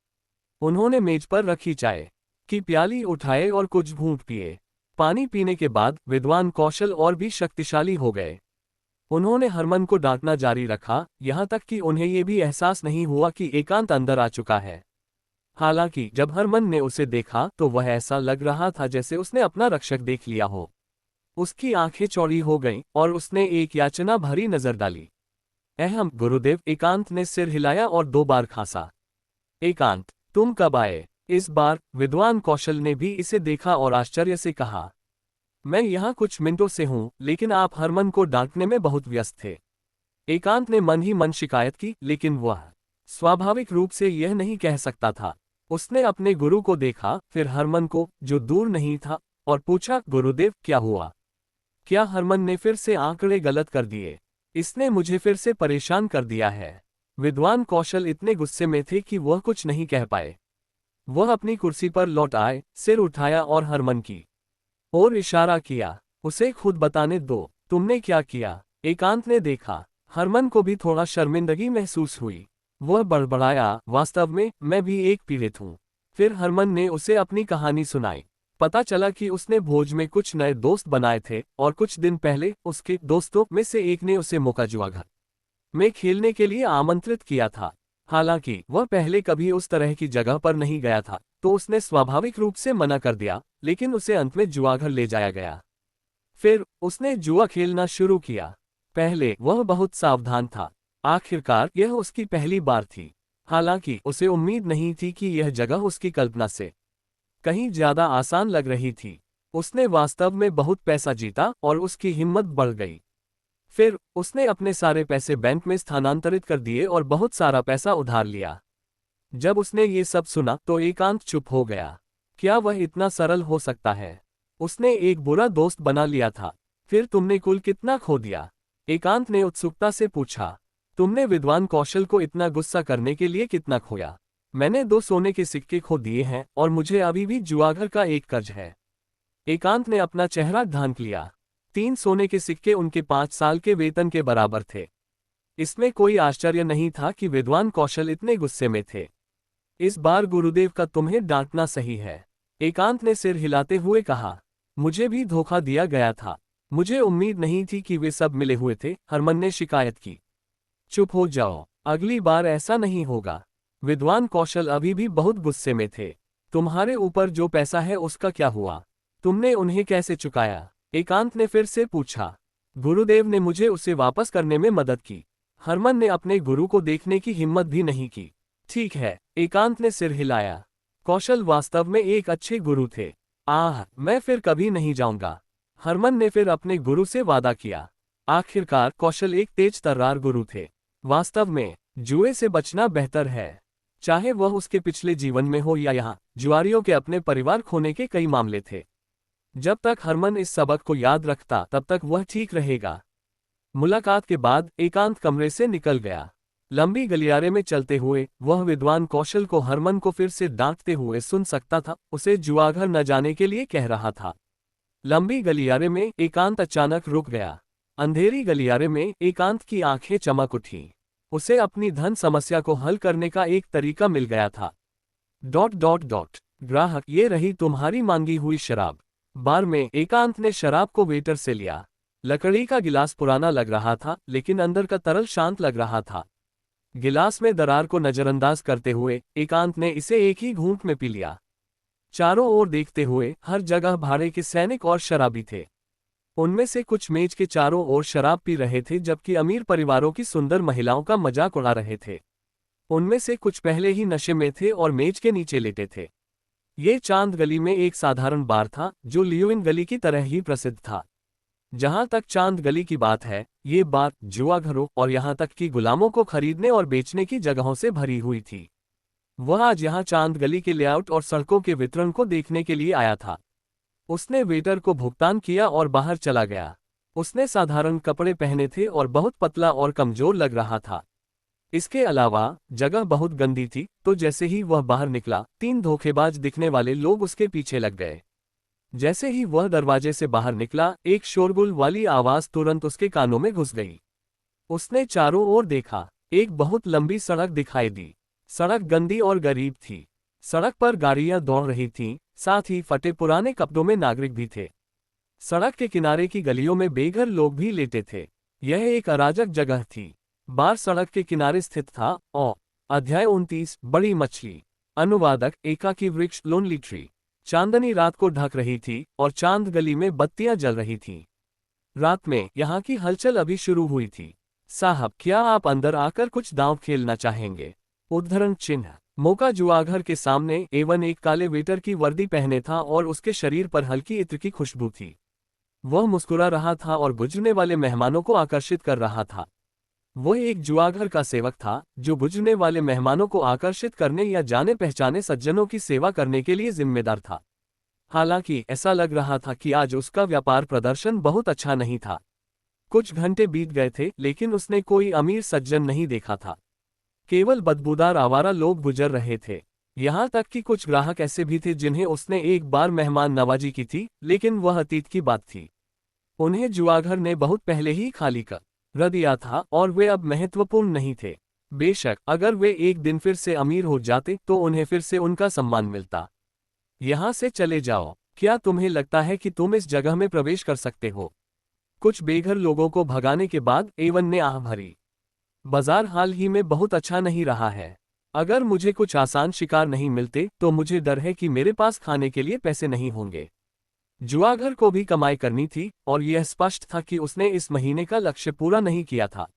उन्होंने मेज पर रखी चाय की प्याली उठाए और कुछ घूंट पिए। पानी पीने के बाद विद्वान कौशल और भी शक्तिशाली हो गए। उन्होंने हरमन को डांटना जारी रखा, यहां तक कि उन्हें यह भी एहसास नहीं हुआ कि एकांत अंदर आ चुका है। हालांकि जब हरमन ने उसे देखा तो वह ऐसा लग रहा था जैसे उसने अपना रक्षक देख लिया हो। उसकी आंखें चौड़ी हो गईं और उसने एक याचना भरी नजर डाली। अहम गुरुदेव, एकांत ने सिर हिलाया और 2 बार खांसा। एकांत, तुम कब आए? इस बार विद्वान कौशल ने भी इसे देखा और आश्चर्य से कहा, मैं यहाँ कुछ मिनटों से हूँ, लेकिन आप हरमन को डांटने में बहुत व्यस्त थे। एकांत ने मन ही मन शिकायत की, लेकिन वह स्वाभाविक रूप से यह नहीं कह सकता था। उसने अपने गुरु को देखा, फिर हरमन को, जो दूर नहीं था, और पूछा, गुरुदेव क्या हुआ? क्या हरमन ने फिर से आंकड़े गलत कर दिए? इसने मुझे फिर से परेशान कर दिया है। विद्वान कौशल इतने गुस्से में थे कि वह कुछ नहीं कह पाए। वह अपनी कुर्सी पर लौट आए, सिर उठाया और हरमन की ओर इशारा किया। उसे खुद बताने दो, तुमने क्या किया? एकांत ने देखा। हरमन को भी थोड़ा शर्मिंदगी महसूस हुई। वह बड़बड़ाया, वास्तव में मैं भी एक पीड़ित हूँ। फिर हरमन ने उसे अपनी कहानी सुनाई। पता चला कि उसने भोज में कुछ नए दोस्त बनाए थे और कुछ दिन पहले उसके दोस्तों में से एक ने उसे मोकाजुआ घर में खेलने के लिए आमंत्रित किया था। हालांकि वह पहले कभी उस तरह की जगह पर नहीं गया था, तो उसने स्वाभाविक रूप से मना कर दिया, लेकिन उसे अंत में जुआघर ले जाया गया। फिर उसने जुआ खेलना शुरू किया। पहले वह बहुत सावधान था। आखिरकार यह उसकी पहली बार थी। हालांकि उसे उम्मीद नहीं थी कि यह जगह उसकी कल्पना से कहीं ज्यादा आसान लग रही थी। उसने वास्तव में बहुत पैसा जीता और उसकी हिम्मत बढ़ गई। फिर उसने अपने सारे पैसे बैंक में स्थानांतरित कर दिए और बहुत सारा पैसा उधार लिया। जब उसने ये सब सुना तो एकांत चुप हो गया। क्या वह इतना सरल हो सकता है? उसने एक बुरा दोस्त बना लिया था। फिर तुमने कुल कितना खो दिया? एकांत ने उत्सुकता से पूछा। तुमने विद्वान कौशल को इतना गुस्सा करने के लिए कितना खोया? मैंने 2 सोने के सिक्के खो दिए हैं और मुझे अभी भी जुआघर का एक कर्ज है। एकांत ने अपना चेहरा ढांक लिया। 3 सोने के सिक्के उनके 5 साल के वेतन के बराबर थे। इसमें कोई आश्चर्य नहीं था कि विद्वान कौशल इतने गुस्से में थे। इस बार गुरुदेव का तुम्हें डांटना सही है, एकांत ने सिर हिलाते हुए कहा। मुझे भी धोखा दिया गया था। मुझे उम्मीद नहीं थी कि वे सब मिले हुए थे, हरमन ने शिकायत की। चुप हो जाओ, अगली बार ऐसा नहीं होगा। विद्वान कौशल अभी भी बहुत गुस्से में थे। तुम्हारे ऊपर जो पैसा है उसका क्या हुआ? तुमने उन्हें कैसे चुकाया? एकांत ने फिर से पूछा। गुरुदेव ने मुझे उसे वापस करने में मदद की। हरमन ने अपने गुरु को देखने की हिम्मत भी नहीं की। ठीक है, एकांत ने सिर हिलाया। कौशल वास्तव में एक अच्छे गुरु थे। मैं फिर कभी नहीं जाऊंगा। हरमन ने फिर अपने गुरु से वादा किया। आखिरकार कौशल एक तेज तर्रार गुरु थे। वास्तव में जुए से बचना बेहतर है, चाहे वह उसके पिछले जीवन में हो या यहाँ। जुआरियों के अपने परिवार खोने के कई मामले थे। जब तक हरमन इस सबक को याद रखता तब तक वह ठीक रहेगा। मुलाकात के बाद एकांत कमरे से निकल गया। लंबी गलियारे में चलते हुए वह विद्वान कौशल को हरमन को फिर से डांटते हुए सुन सकता था, उसे जुआघर न जाने के लिए कह रहा था। लंबी गलियारे में एकांत अचानक रुक गया। अंधेरी गलियारे में एकांत की आंखें चमक उठी। उसे अपनी धन समस्या को हल करने का एक तरीका मिल गया था। ... ग्राहक, ये रही तुम्हारी मांगी हुई शराब। बार में एकांत ने शराब को वेटर से लिया। लकड़ी का गिलास पुराना लग रहा था, लेकिन अंदर का तरल शांत लग रहा था। गिलास में दरार को नजरअंदाज करते हुए एकांत ने इसे एक ही घूंट में पी लिया। चारों ओर देखते हुए हर जगह भाड़े के सैनिक और शराबी थे। उनमें से कुछ मेज के चारों ओर शराब पी रहे थे, जबकि अमीर परिवारों की सुंदर महिलाओं का मजाक उड़ा रहे थे। उनमें से कुछ पहले ही नशे में थे और मेज के नीचे लेटे थे। ये चांद गली में एक साधारण बार था, जो लियोइन गली की तरह ही प्रसिद्ध था। जहां तक चांद गली की बात है, ये बार जुआघरों और यहां तक कि गुलामों को खरीदने और बेचने की जगहों से भरी हुई थी। वह आज यहां चांद गली के लेआउट और सड़कों के वितरण को देखने के लिए आया था। उसने वेटर को भुगतान किया और बाहर चला गया। उसने साधारण कपड़े पहने थे और बहुत पतला और कमजोर लग रहा था। इसके अलावा जगह बहुत गंदी थी, तो जैसे ही वह बाहर निकला 3 धोखेबाज दिखने वाले लोग उसके पीछे लग गए। जैसे ही वह दरवाजे से बाहर निकला, एक शोरगुल वाली आवाज तुरंत उसके कानों में घुस गई। उसने चारों ओर देखा। एक बहुत लंबी सड़क दिखाई दी। सड़क गंदी और गरीब थी। सड़क पर गाड़ियां दौड़ रही थीं, साथ ही फटे पुराने कपड़ों में नागरिक भी थे। सड़क के किनारे की गलियों में बेघर लोग भी लेटे थे। यह एक अराजक जगह थी। बार सड़क के किनारे स्थित था। अध्याय 29, बड़ी मछली। अनुवादक एकाकी वृक्ष, लोनली ट्री। चांदनी रात को ढक रही थी और चांद गली में बत्तियां जल रही थीं। रात में यहाँ की हलचल अभी शुरू हुई थी। साहब, क्या आप अंदर आकर कुछ दांव खेलना चाहेंगे? उद्धरण चिन्ह। मौका जुआघर के सामने एवन एक काले वेटर की वर्दी पहने था और उसके शरीर पर हल्की इत्र की खुशबू थी। वह मुस्कुरा रहा था और गुजरने वाले मेहमानों को आकर्षित कर रहा था। वह एक जुआघर का सेवक था, जो गुजरने वाले मेहमानों को आकर्षित करने या जाने पहचाने सज्जनों की सेवा करने के लिए जिम्मेदार था। हालांकि ऐसा लग रहा था कि आज उसका व्यापार प्रदर्शन बहुत अच्छा नहीं था। कुछ घंटे बीत गए थे, लेकिन उसने कोई अमीर सज्जन नहीं देखा था। केवल बदबूदार आवारा लोग गुजर रहे थे। यहाँ तक कि कुछ ग्राहक ऐसे भी थे जिन्हें उसने एक बार मेहमान नवाजी की थी, लेकिन वह अतीत की बात थी। उन्हें जुआघर ने बहुत पहले ही खाली कर दिया था और वे अब महत्वपूर्ण नहीं थे। बेशक अगर वे एक दिन फिर से अमीर हो जाते तो उन्हें फिर से उनका सम्मान मिलता। यहाँ से चले जाओ। क्या तुम्हें लगता है कि तुम इस जगह में प्रवेश कर सकते हो? कुछ बेघर लोगों को भगाने के बाद एवन ने आह भरी। बाजार हाल ही में बहुत अच्छा नहीं रहा है। अगर मुझे कुछ आसान शिकार नहीं मिलते तो मुझे डर है कि मेरे पास खाने के लिए पैसे नहीं होंगे। जुआघर को भी कमाई करनी थी और यह स्पष्ट था कि उसने इस महीने का लक्ष्य पूरा नहीं किया था।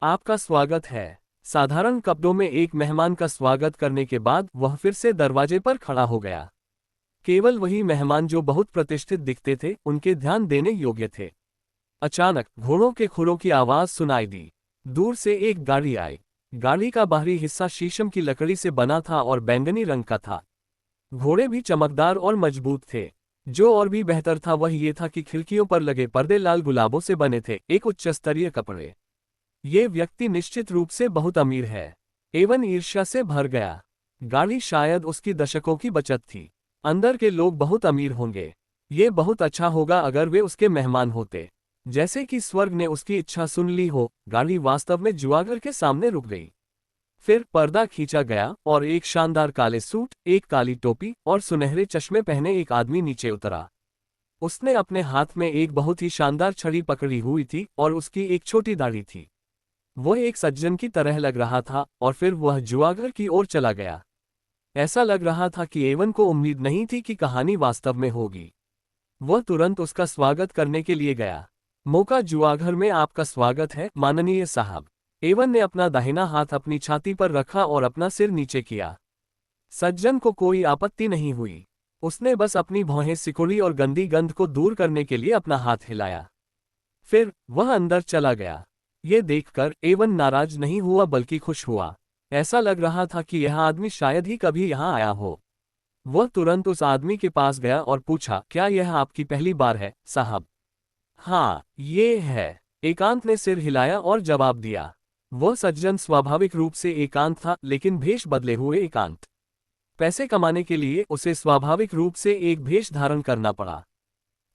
आपका स्वागत है। साधारण कपड़ों में एक मेहमान का स्वागत करने के बाद वह फिर से दरवाजे पर खड़ा हो गया। केवल वही मेहमान जो बहुत प्रतिष्ठित दिखते थे उनके ध्यान देने योग्य थे। अचानक घोड़ों के खुरों की आवाज सुनाई दी। दूर से एक गाड़ी आई। गाड़ी का बाहरी हिस्सा शीशम की लकड़ी से बना था और बैंगनी रंग का था। घोड़े भी चमकदार और मजबूत थे। जो और भी बेहतर था वह ये था कि खिड़कियों पर लगे पर्दे लाल गुलाबों से बने थे, एक उच्च स्तरीय कपड़े। ये व्यक्ति निश्चित रूप से बहुत अमीर है। एवन ईर्ष्या से भर गया। गाड़ी शायद उसकी दशकों की बचत थी। अंदर के लोग बहुत अमीर होंगे। ये बहुत अच्छा होगा अगर वे उसके मेहमान होते। जैसे कि स्वर्ग ने उसकी इच्छा सुन ली हो। गाड़ी वास्तव में जुआगर के सामने रुक गई। फिर पर्दा खींचा गया और एक शानदार काले सूट, एक काली टोपी और सुनहरे चश्मे पहने एक आदमी नीचे उतरा। उसने अपने हाथ में एक बहुत ही शानदार छड़ी पकड़ी हुई थी और उसकी एक छोटी दाढ़ी थी। वह एक सज्जन की तरह लग रहा था और फिर वह जुआगर की ओर चला गया। ऐसा लग रहा था कि एवन को उम्मीद नहीं थी कि कहानी वास्तव में होगी। वह तुरंत उसका स्वागत करने के लिए गया। मौका जुआघर में आपका स्वागत है माननीय साहब। एवन ने अपना दाहिना हाथ अपनी छाती पर रखा और अपना सिर नीचे किया। सज्जन को कोई आपत्ति नहीं हुई। उसने बस अपनी भौहें सिकुड़ी और गंदी गंध को दूर करने के लिए अपना हाथ हिलाया। फिर वह अंदर चला गया। ये देखकर एवन नाराज नहीं हुआ बल्कि खुश हुआ। ऐसा लग रहा था कि यह आदमी शायद ही कभी यहाँ आया हो। वह तुरंत उस आदमी के पास गया और पूछा, क्या यह आपकी पहली बार है साहब? हाँ, ये है। एकांत ने सिर हिलाया और जवाब दिया। वह सज्जन स्वाभाविक रूप से एकांत था, लेकिन भेष बदले हुए एकांत। पैसे कमाने के लिए उसे स्वाभाविक रूप से एक भेष धारण करना पड़ा।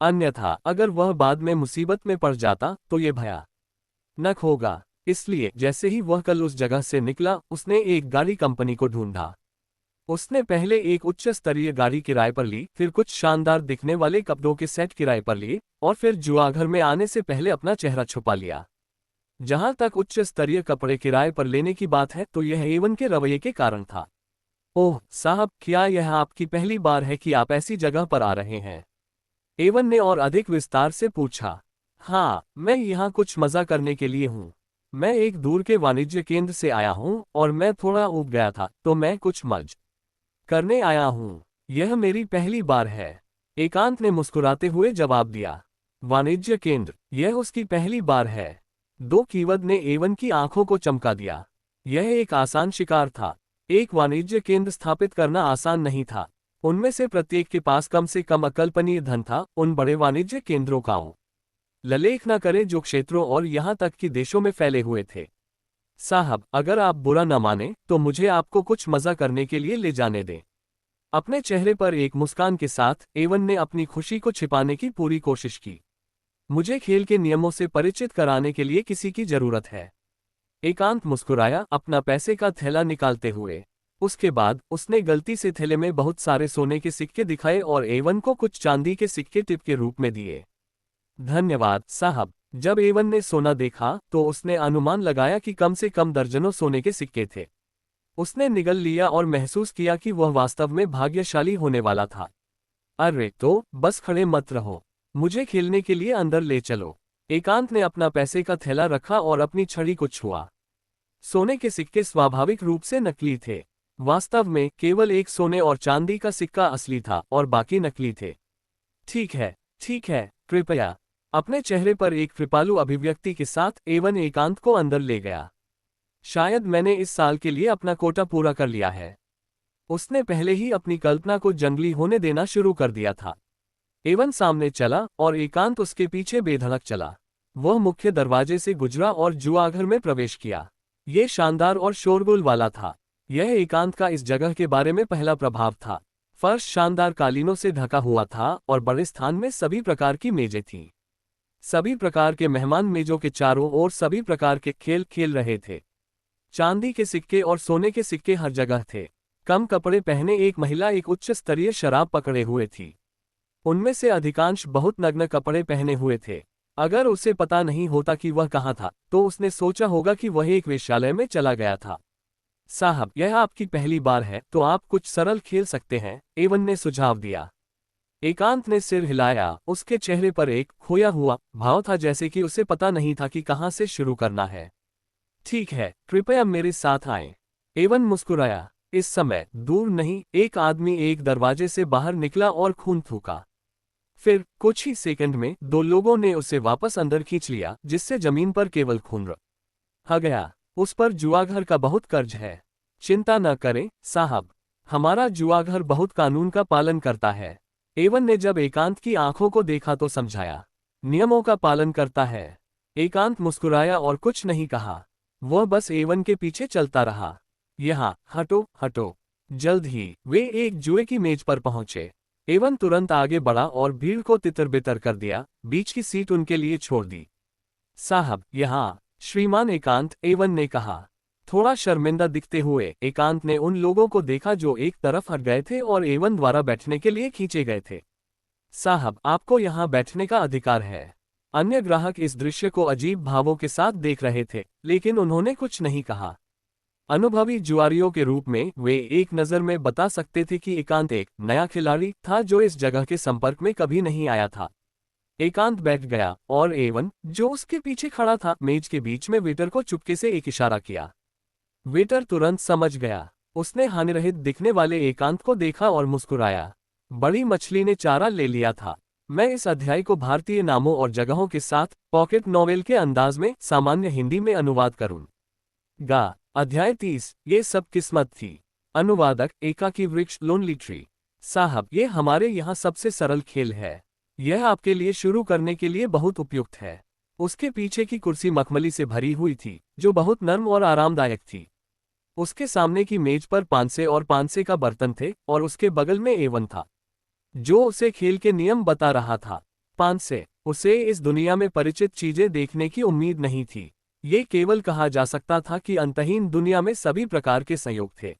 अन्यथा अगर वह बाद में मुसीबत में पड़ जाता तो ये भयानक होगा। इसलिए जैसे ही वह कल उस जगह से निकला उसने एक गाड़ी कंपनी को ढूंढा। उसने पहले एक उच्च स्तरीय गाड़ी किराए पर ली, फिर कुछ शानदार दिखने वाले कपड़ों के सेट किराए पर लिए और फिर जुआघर में आने से पहले अपना चेहरा छुपा लिया। जहां तक उच्च स्तरीय कपड़े किराए पर लेने की बात है तो यह एवन के रवैये के कारण था। ओह साहब, क्या यह आपकी पहली बार है कि आप ऐसी जगह पर आ रहे हैं? एवन ने और अधिक विस्तार से पूछा। हाँ, मैं यहाँ कुछ मजा करने के लिए हूँ। मैं एक दूर के वाणिज्य केंद्र से आया हूँ और मैं थोड़ा ऊब गया था तो मैं कुछ मज करने आया हूँ। यह मेरी पहली बार है। एकांत ने मुस्कुराते हुए जवाब दिया। वाणिज्य केंद्र, यह उसकी पहली बार है। दो कीवर्ड ने एवन की आंखों को चमका दिया। यह एक आसान शिकार था। एक वाणिज्य केंद्र स्थापित करना आसान नहीं था। उनमें से प्रत्येक के पास कम से कम अकल्पनीय धन था। उन बड़े वाणिज्य केंद्रों का ललेख न करें जो क्षेत्रों और यहां तक कि देशों में फैले हुए थे। साहब, अगर आप बुरा न माने तो मुझे आपको कुछ मजा करने के लिए ले जाने दें। अपने चेहरे पर एक मुस्कान के साथ एवन ने अपनी खुशी को छिपाने की पूरी कोशिश की। मुझे खेल के नियमों से परिचित कराने के लिए किसी की जरूरत है। एकांत मुस्कुराया, अपना पैसे का थैला निकालते हुए। उसके बाद उसने गलती से थैले में बहुत सारे सोने के सिक्के दिखाए और एवन को कुछ चांदी के सिक्के टिप के रूप में दिए। धन्यवाद साहब। जब एवन ने सोना देखा तो उसने अनुमान लगाया कि कम से कम दर्जनों सोने के सिक्के थे। उसने निगल लिया और महसूस किया कि वह वास्तव में भाग्यशाली होने वाला था। अरे तो बस खड़े मत रहो, मुझे खेलने के लिए अंदर ले चलो। एकांत ने अपना पैसे का थैला रखा और अपनी छड़ी को छुआ। सोने के सिक्के स्वाभाविक रूप से नकली थे। वास्तव में केवल एक सोने और चांदी का सिक्का असली था और बाकी नकली थे। ठीक है, कृपया। अपने चेहरे पर एक कृपालु अभिव्यक्ति के साथ एवन एकांत को अंदर ले गया। शायद मैंने इस साल के लिए अपना कोटा पूरा कर लिया है। उसने पहले ही अपनी कल्पना को जंगली होने देना शुरू कर दिया था। एवन सामने चला और एकांत उसके पीछे बेधड़क चला। वह मुख्य दरवाजे से गुजरा और जुआघर में प्रवेश किया। यह शानदार और शोरगुल वाला था। यह एकांत का इस जगह के बारे में पहला प्रभाव था। फर्श शानदार कालीनों से ढका हुआ था और बड़े स्थान में सभी प्रकार की मेजें थीं। सभी प्रकार के मेहमान मेजों के चारों ओर सभी प्रकार के खेल खेल रहे थे। चांदी के सिक्के और सोने के सिक्के हर जगह थे। कम कपड़े पहने एक महिला एक उच्च स्तरीय शराब पकड़े हुए थी। उनमें से अधिकांश बहुत नग्न कपड़े पहने हुए थे। अगर उसे पता नहीं होता कि वह कहाँ था, तो उसने सोचा होगा कि वह एक वेश्यालय में चला गया था। साहब, यह आपकी पहली बार है तो आप कुछ सरल खेल सकते हैं, एवन ने सुझाव दिया। एकांत ने सिर हिलाया। उसके चेहरे पर एक खोया हुआ भाव था, जैसे कि उसे पता नहीं था कि कहाँ से शुरू करना है। ठीक है, कृपया मेरे साथ आएं। एवन मुस्कुराया। इस समय दूर नहीं एक आदमी एक दरवाजे से बाहर निकला और खून थूका। फिर कुछ ही सेकंड में दो लोगों ने उसे वापस अंदर खींच लिया, जिससे जमीन पर केवल खून रहा गया। उस पर जुआघर का बहुत कर्ज है। चिंता न करें साहब, हमारा जुआघर बहुत कानून का पालन करता है। एवन ने जब एकांत की आंखों को देखा तो समझाया। नियमों का पालन करता है। एकांत मुस्कुराया और कुछ नहीं कहा। वह बस एवन के पीछे चलता रहा। यहाँ हटो हटो। जल्द ही वे एक जुए की मेज पर पहुंचे। एवन तुरंत आगे बढ़ा और भीड़ को तितर-बितर कर दिया। बीच की सीट उनके लिए छोड़ दी। साहब, यहाँ श्रीमान एकांत, एवन ने कहा। थोड़ा शर्मिंदा दिखते हुए एकांत ने उन लोगों को देखा जो एक तरफ हट गए थे और एवन द्वारा बैठने के लिए खींचे गए थे। साहब, आपको यहाँ बैठने का अधिकार है। अन्य ग्राहक इस दृश्य को अजीब भावों के साथ देख रहे थे, लेकिन उन्होंने कुछ नहीं कहा। अनुभवी जुआरियों के रूप में वे एक नज़र में बता सकते थे कि एकांत एक नया खिलाड़ी था जो इस जगह के संपर्क में कभी नहीं आया था। एकांत बैठ गया और एवन, जो उसके पीछे खड़ा था, मेज के बीच में वेटर को चुपके से एक इशारा किया। वेटर तुरंत समझ गया। उसने हानिरहित दिखने वाले एकांत को देखा और मुस्कुराया। बड़ी मछली ने चारा ले लिया था। मैं इस अध्याय को भारतीय नामों और जगहों के साथ पॉकेट नॉवेल के अंदाज में सामान्य हिंदी में अनुवाद करूंगा। अध्याय 30, ये सब किस्मत थी। अनुवादक एकाकी वृक्ष, लोनली ट्री। साहब, ये हमारे यहाँ सबसे सरल खेल है। यह आपके लिए शुरू करने के लिए बहुत उपयुक्त है। उसके पीछे की कुर्सी मखमली से भरी हुई थी, जो बहुत नर्म और आरामदायक थी। उसके सामने की मेज पर पांसे और पांसे का बर्तन थे और उसके बगल में एवन था, जो उसे खेल के नियम बता रहा था। पांसे, उसे इस दुनिया में परिचित चीजें देखने की उम्मीद नहीं थी। ये केवल कहा जा सकता था कि अंतहीन दुनिया में सभी प्रकार के संयोग थे।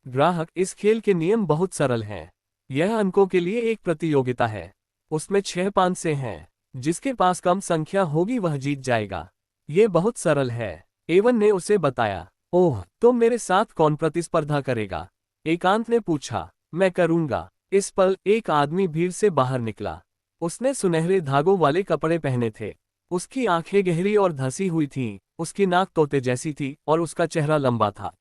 ग्राहक, इस खेल के नियम बहुत सरल हैं। यह अंकों के लिए एक प्रतियोगिता है। उसमें 6 पांसे हैं। जिसके पास कम संख्या होगी वह जीत जाएगा। ये बहुत सरल है, एवन ने उसे बताया। ओह, तो मेरे साथ कौन प्रतिस्पर्धा करेगा? एकांत ने पूछा। मैं करूंगा। इस पल एक आदमी भीड़ से बाहर निकला। उसने सुनहरे धागों वाले कपड़े पहने थे। उसकी आंखें गहरी और धंसी हुई थीं, उसकी नाक तोते जैसी थी और उसका चेहरा लंबा था।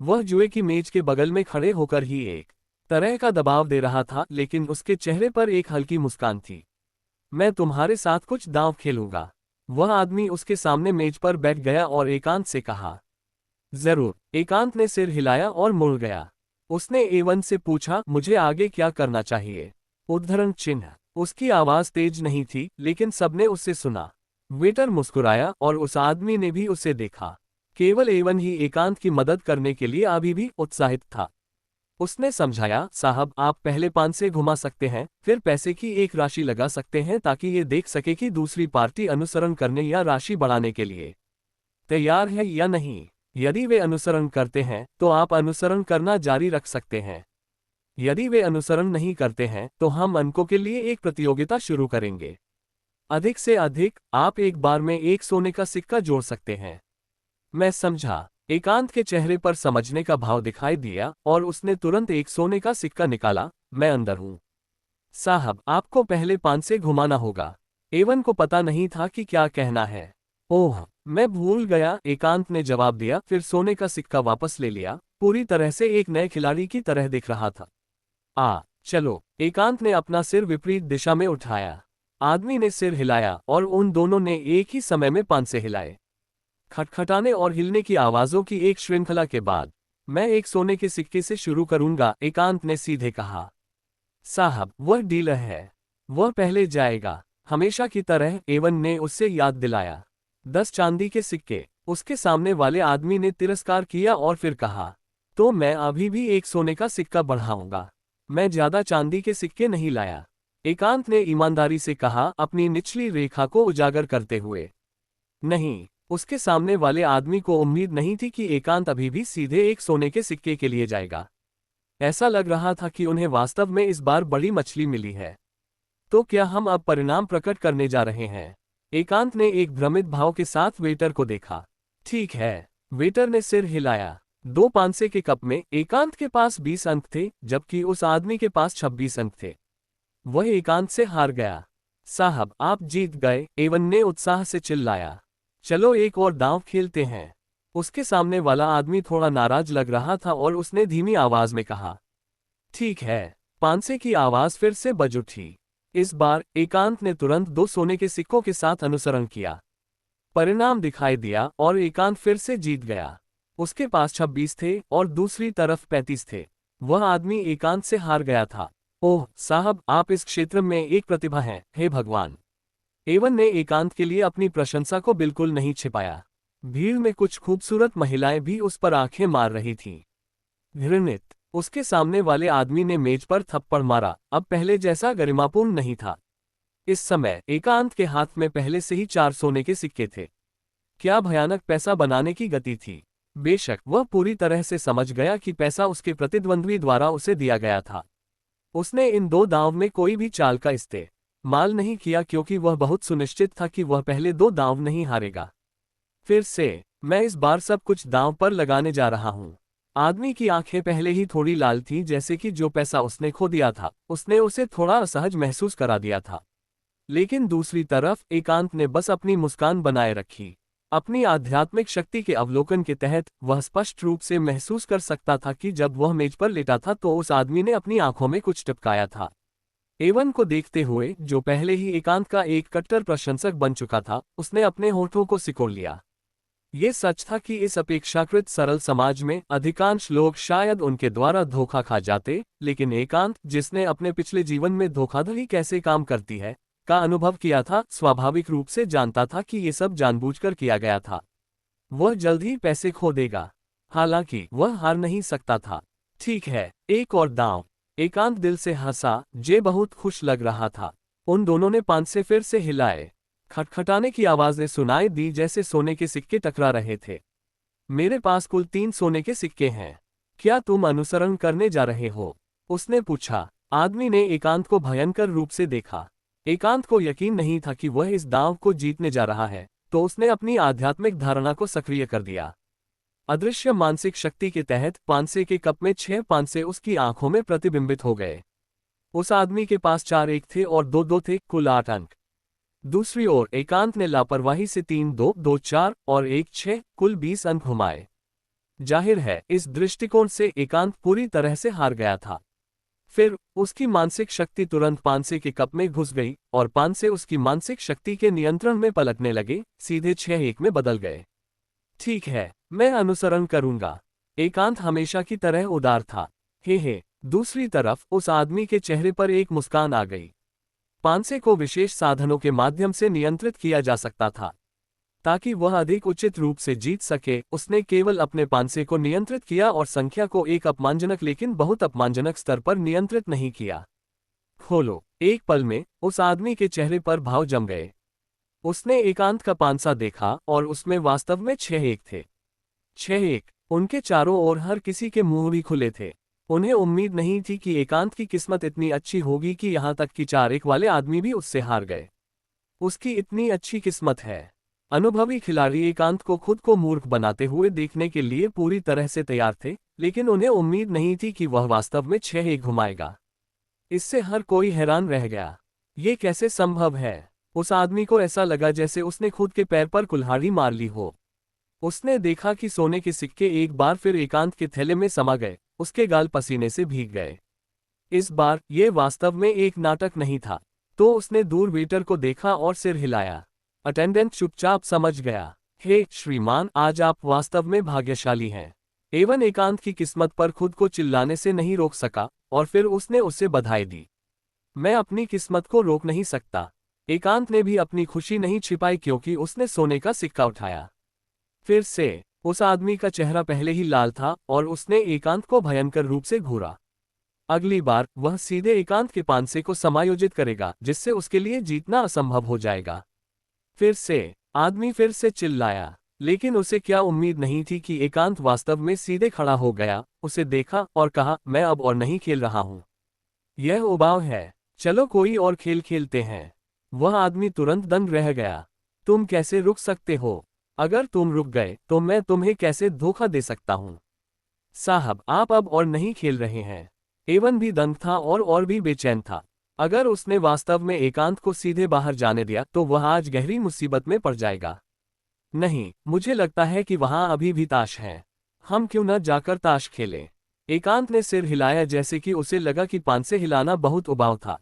वह जुए की मेज के बगल में खड़े होकर ही एक तरह का दबाव दे रहा था, लेकिन उसके चेहरे पर एक हल्की मुस्कान थी। मैं तुम्हारे साथ कुछ दांव खेलूंगा। वह आदमी उसके सामने मेज पर बैठ गया और एकांत से कहा। जरूर। एकांत ने सिर हिलाया और मुड़ गया। उसने एवन से पूछा, मुझे आगे क्या करना चाहिए? उद्धरण चिन्ह। उसकी आवाज तेज नहीं थी, लेकिन सबने उसे सुना। वेटर मुस्कुराया और उस आदमी ने भी उसे देखा। केवल एवन ही एकांत की मदद करने के लिए अभी भी उत्साहित था। उसने समझाया, साहब, आप पहले पांसे घुमा सकते हैं, फिर पैसे की एक राशि लगा सकते हैं ताकि ये देख सके कि दूसरी पार्टी अनुसरण करने या राशि बढ़ाने के लिए तैयार है या नहीं। यदि वे अनुसरण करते हैं तो आप अनुसरण करना जारी रख सकते हैं। यदि वे अनुसरण नहीं करते हैं तो हम अंकों के लिए एक प्रतियोगिता शुरू करेंगे। अधिक से अधिक आप एक बार में एक सोने का सिक्का जोड़ सकते हैं। मैं समझा। एकांत के चेहरे पर समझने का भाव दिखाई दिया और उसने तुरंत एक सोने का सिक्का निकाला। मैं अंदर हूं। साहब, आपको पहले पांसे घुमाना होगा। एवन को पता नहीं था कि क्या कहना है। ओह, मैं भूल गया, एकांत ने जवाब दिया, फिर सोने का सिक्का वापस ले लिया। पूरी तरह से एक नए खिलाड़ी की तरह दिख रहा था। चलो। एकांत ने अपना सिर विपरीत दिशा में उठाया। आदमी ने सिर हिलाया और उन दोनों ने एक ही समय में पांसे हिलाए। खटखटाने और हिलने की आवाजों की एक श्रृंखला के बाद, मैं एक सोने के सिक्के से शुरू करूंगा, एकांत ने सीधे कहा। साहब, वह डीलर है। वह पहले जाएगा। हमेशा की तरह, एवन ने उससे याद दिलाया। 10 चांदी के सिक्के। उसके सामने वाले आदमी ने तिरस्कार किया और फिर कहा, तो मैं अभी भी एक सोने का सिक्का बढ़ाऊंगा। मैं ज्यादा चांदी के सिक्के नहीं लाया। एकांत ने ईमानदारी से कहा, अपनी निचली रेखा को उजागर करते हुए। नहीं, उसके सामने वाले आदमी को उम्मीद नहीं थी कि एकांत अभी भी सीधे एक सोने के सिक्के के लिए जाएगा। ऐसा लग रहा था कि उन्हें वास्तव में इस बार बड़ी मछली मिली है। तो क्या हम अब परिणाम प्रकट करने जा रहे हैं? एकांत ने एक भ्रमित भाव के साथ वेटर को देखा। ठीक है, वेटर ने सिर हिलाया। 2 पांसे के कप में एकांत के पास 20 अंक थे, जबकि उस आदमी के पास 26 अंक थे। वह एकांत से हार गया। साहब, आप जीत गए, एवन ने उत्साह से चिल्लाया। चलो एक और दांव खेलते हैं। उसके सामने वाला आदमी थोड़ा नाराज लग रहा था और उसने धीमी आवाज में कहा। ठीक है। पांसे की आवाज फिर से बज उठी। इस बार एकांत ने तुरंत 2 सोने के सिक्कों के साथ अनुसरण किया। परिणाम दिखाई दिया और एकांत फिर से जीत गया। उसके पास 26 थे और दूसरी तरफ 35 थे। वह आदमी एकांत से हार गया था। ओह साहब, आप इस क्षेत्र में एक प्रतिभा हैं, हे भगवान। एवन ने एकांत के लिए अपनी प्रशंसा को बिल्कुल नहीं छिपाया। भीड़ में कुछ खूबसूरत महिलाएं भी उस पर आंखें मार रही थीं। घृणित, उसके सामने वाले आदमी ने मेज पर थप्पड़ मारा, अब पहले जैसा गरिमापूर्ण नहीं था। इस समय एकांत के हाथ में पहले से ही 4 सोने के सिक्के थे। क्या भयानक पैसा बनाने की गति थी। बेशक वह पूरी तरह से समझ गया कि पैसा उसके प्रतिद्वंद्वी द्वारा उसे दिया गया था। उसने इन 2 दांव में कोई भी चाल का इस्तेमाल नहीं किया क्योंकि वह बहुत सुनिश्चित था कि वह पहले 2 दांव नहीं हारेगा। फिर से, मैं इस बार सब कुछ दांव पर लगाने जा रहा हूं। आदमी की आंखें पहले ही थोड़ी लाल थीं, जैसे कि जो पैसा उसने खो दिया था उसने उसे थोड़ा असहज महसूस करा दिया था। लेकिन दूसरी तरफ एकांत ने बस अपनी मुस्कान बनाए रखी। अपनी आध्यात्मिक शक्ति के अवलोकन के तहत वह स्पष्ट रूप से महसूस कर सकता था कि जब वह मेज पर लेटा था तो उस आदमी ने अपनी आंखों में कुछ टिपकाया था। एवन को देखते हुए, जो पहले ही एकांत का एक कट्टर प्रशंसक बन चुका था, उसने अपने होठों को सिकोड़ लिया। ये सच था कि इस अपेक्षाकृत सरल समाज में अधिकांश लोग शायद उनके द्वारा धोखा खा जाते, लेकिन एकांत, जिसने अपने पिछले जीवन में धोखाधड़ी कैसे काम करती है का अनुभव किया था, स्वाभाविक रूप से जानता था कि ये सब जानबूझकर किया गया था। वह जल्द ही पैसे खो देगा। हालांकि वह हार नहीं सकता था। ठीक है, एक और दांव। एकांत दिल से हंसा, जे बहुत खुश लग रहा था। उन दोनों ने पांसे फिर से हिलाए। खटखटाने की आवाजें सुनाई दी जैसे सोने के सिक्के टकरा रहे थे। मेरे पास कुल 3 सोने के सिक्के हैं। क्या तुम अनुसरण करने जा रहे हो? उसने पूछा। आदमी ने एकांत को भयंकर रूप से देखा। एकांत को यकीन नहीं था कि वह इस दांव को जीतने जा रहा है, तो उसने अपनी आध्यात्मिक धारणा को सक्रिय कर दिया। अदृश्य मानसिक शक्ति के तहत पांसे के कप में 6 पांसे उसकी आंखों में प्रतिबिंबित हो गए। उस आदमी के पास 4 1 थे और 2 2 थे, कुल 8 अंक। दूसरी ओर एकांत ने लापरवाही से 3 2 2 4 और 1 6 कुल 20 अंक घुमाए। जाहिर है, इस दृष्टिकोण से एकांत पूरी तरह से हार गया था। फिर उसकी मानसिक शक्ति तुरंत पांसे के कप में घुस गई और पांसे उसकी मानसिक शक्ति के नियंत्रण में पलटने लगे, सीधे 6 1 में बदल गए। ठीक है, मैं अनुसरण करूंगा। एकांत हमेशा की तरह उदार था। हे। दूसरी तरफ उस आदमी के चेहरे पर एक मुस्कान आ गई। पांसे को विशेष साधनों के माध्यम से नियंत्रित किया जा सकता था ताकि वह अधिक उचित रूप से जीत सके। उसने केवल अपने पांसे को नियंत्रित किया और संख्या को एक अपमानजनक लेकिन बहुत अपमानजनक स्तर पर नियंत्रित नहीं किया। खोलो। एक पल में उस आदमी के चेहरे पर भाव जम गए। उसने एकांत का पांसा देखा और उसमें वास्तव में 6 1 थे। 6 1। उनके चारों ओर हर किसी के मुंह भी खुले थे। उन्हें उम्मीद नहीं थी कि एकांत की किस्मत इतनी अच्छी होगी कि यहां तक कि 4 1 वाले आदमी भी उससे हार गए। उसकी इतनी अच्छी किस्मत है। अनुभवी खिलाड़ी एकांत को खुद को मूर्ख बनाते हुए देखने के लिए पूरी तरह से तैयार थे, लेकिन उन्हें उम्मीद नहीं थी कि वह वास्तव में 6 1 घुमाएगा। इससे हर कोई हैरान रह गया। ये कैसे संभव है? उस आदमी को ऐसा लगा जैसे उसने खुद के पैर पर कुल्हाड़ी मार ली हो। उसने देखा कि सोने के सिक्के एक बार फिर एकांत के थैले में समा गए, उसके गाल पसीने से भीग गए। इस बार यह वास्तव में एक नाटक नहीं था। तो उसने दूर वेटर को देखा और सिर हिलाया। अटेंडेंट चुपचाप समझ गया। हे श्रीमान, आज आप वास्तव में भाग्यशाली हैं। एवन एकांत की किस्मत पर खुद को चिल्लाने से नहीं रोक सका और फिर उसने उसे बधाई दी। मैं अपनी किस्मत को रोक नहीं सकता। एकांत ने भी अपनी खुशी नहीं छिपाई क्योंकि उसने सोने का सिक्का उठाया। फिर से उस आदमी का चेहरा पहले ही लाल था और उसने एकांत को भयंकर रूप से घूरा। अगली बार वह सीधे एकांत के पांसे को समायोजित करेगा, जिससे उसके लिए जीतना असंभव हो जाएगा। फिर से आदमी फिर से चिल्लाया, लेकिन उसे क्या उम्मीद नहीं थी कि एकांत वास्तव में सीधे खड़ा हो गया, उसे देखा और कहा, मैं अब और नहीं खेल रहा हूं। यह उबाऊ है, चलो कोई और खेल खेलते हैं। वह आदमी तुरंत दंग रह गया। तुम कैसे रुक सकते हो? अगर तुम रुक गए तो मैं तुम्हें कैसे धोखा दे सकता हूं? साहब, आप अब और नहीं खेल रहे हैं। एवन भी दंग था और भी बेचैन था। अगर उसने वास्तव में एकांत को सीधे बाहर जाने दिया तो वह आज गहरी मुसीबत में पड़ जाएगा। नहीं, मुझे लगता है कि वहां अभी भी ताश है। हम क्यों न जाकर ताश खेलें? एकांत ने सिर हिलाया जैसे कि उसे लगा कि पांसे हिलाना बहुत उबाऊ था।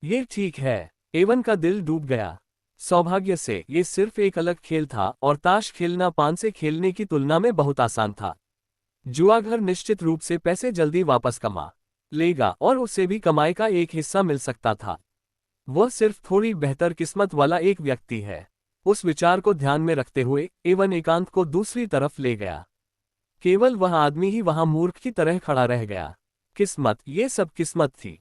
ये ठीक है। एवन का दिल डूब गया। सौभाग्य से ये सिर्फ एक अलग खेल था और ताश खेलना पांसे खेलने की तुलना में बहुत आसान था। जुआघर निश्चित रूप से पैसे जल्दी वापस कमा लेगा और उसे भी कमाई का एक हिस्सा मिल सकता था। वह सिर्फ थोड़ी बेहतर किस्मत वाला एक व्यक्ति है। उस विचार को ध्यान में रखते हुए एवन एकांत को दूसरी तरफ ले गया। केवल वह आदमी ही वहां मूर्ख की तरह खड़ा रह गया। किस्मत, ये सब किस्मत थी।